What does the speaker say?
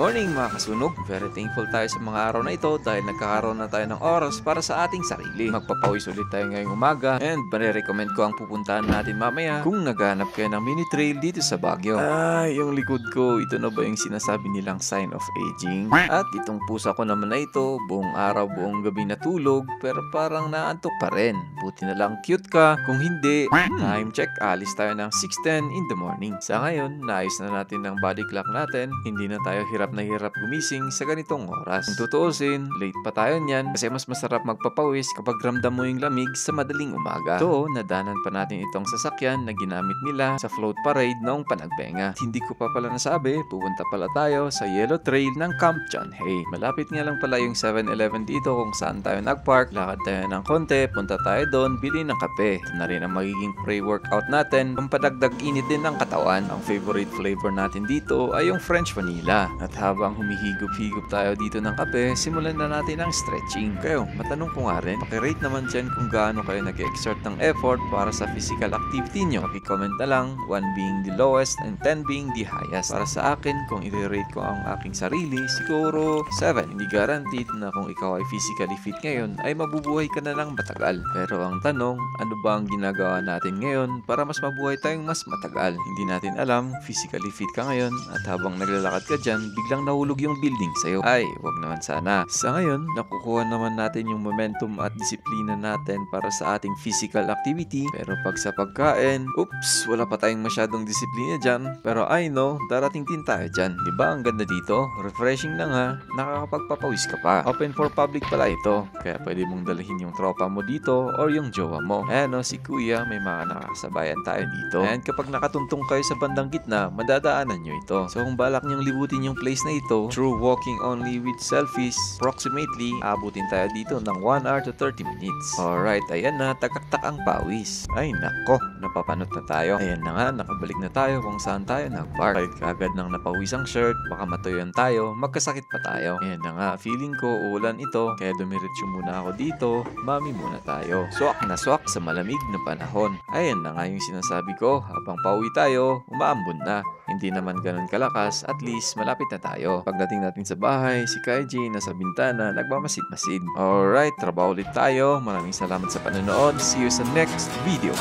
morning mga kasunog! Very thankful tayo sa mga araw na ito dahil nagkakaroon na tayo ng oras para sa ating sarili. Magpapawis ulit tayo ngayong umaga and marirecommend ko ang pupuntahan natin mamaya kung naghanap kayo ng mini trail dito sa Baguio. Yung likod ko, ito na ba yung sinasabi nilang sign of aging? At itong pusa ko naman na ito, buong araw, buong gabi natulog pero parang naantok pa rin. Buti na lang cute ka. Kung hindi, time check, alis tayo ng 6:10 in the morning. Sa ngayon, naayos na natin ang body clock natin. Hindi na tayo hirap na hirap gumising sa ganitong oras. Kung tutuusin, late pa tayo niyan kasi mas masarap magpapawis kapag ramdam mo yung lamig sa madaling umaga. So, nadanan pa natin itong sasakyan na ginamit nila sa float parade noong panagbenga. At hindi ko pa pala nasabi, pupunta pala tayo sa Yellow Trail ng Camp John Hay. Malapit nga lang pala yung 7-Eleven dito kung saan tayo nagpark. Lakad tayo ng konti, punta tayo doon, bili ng kape. Ito na rin ang magiging pre-workout natin. Pampadagdag init din ng katawan. Ang favorite flavor natin dito ay yung French vanilla. At habang humihigop-higop tayo dito ng kape, simulan na natin ang stretching. Kayo, matanong ko nga rin, pakirate naman dyan kung gaano kayo nag-exert ng effort para sa physical activity nyo. Paki-comment na lang, 1 being the lowest and 10 being the highest. Para sa akin, kung i-rate ko ang aking sarili, siguro 7. Hindi guaranteed na kung ikaw ay physically fit ngayon, ay mabubuhay ka na ng matagal. Pero ang tanong, ano ba ang ginagawa natin ngayon para mas mabuhay tayong mas matagal? Hindi natin alam, physically fit ka ngayon at habang naglalakad ka dyan, biglang nahulog yung building sa'yo. Ay, wag naman sana. Sa ngayon, nakukuha naman natin yung momentum at disiplina natin para sa ating physical activity. Pero pag sa pagkain, oops, wala pa tayong masyadong disiplina dyan. Pero I know, darating din tayo dyan. Diba ang ganda dito? Refreshing lang ha. Nakakapagpapawis ka pa. Open for public pala ito. Kaya pwede mong dalhin yung tropa mo dito or yung jowa mo. Ayan o, si kuya, may mga nakakasabayan tayo dito. And kapag nakatuntong kayo sa bandang gitna, madadaanan nyo ito. So kung balak nyong libutin yung place na ito, through walking only with selfies, approximately, abutin tayo dito ng 1 hour to 30 minutes. Alright, ayan na, tagaktak ang pawis. Ay nako, napapanot na tayo. Ayan na nga, nakabalik na tayo kung saan tayo nagpark. Kahit kagad ng napawis ang shirt, baka matuyon tayo, magkasakit pa tayo. Ayan na nga, feeling ko uulan ito, kaya dumiretso muna ako dito, mami muna tayo. Swak na swak sa malamig na panahon. Ayan na nga yung sinasabi ko, habang pauwi tayo, umaambon na. Hindi naman ganun kalakas, at least malapit na tayo. Pagdating natin sa bahay, si Kaiji nasa bintana, nagmamasid-masid. Alright, trabaho ulit tayo. Maraming salamat sa panonood. See you sa next video.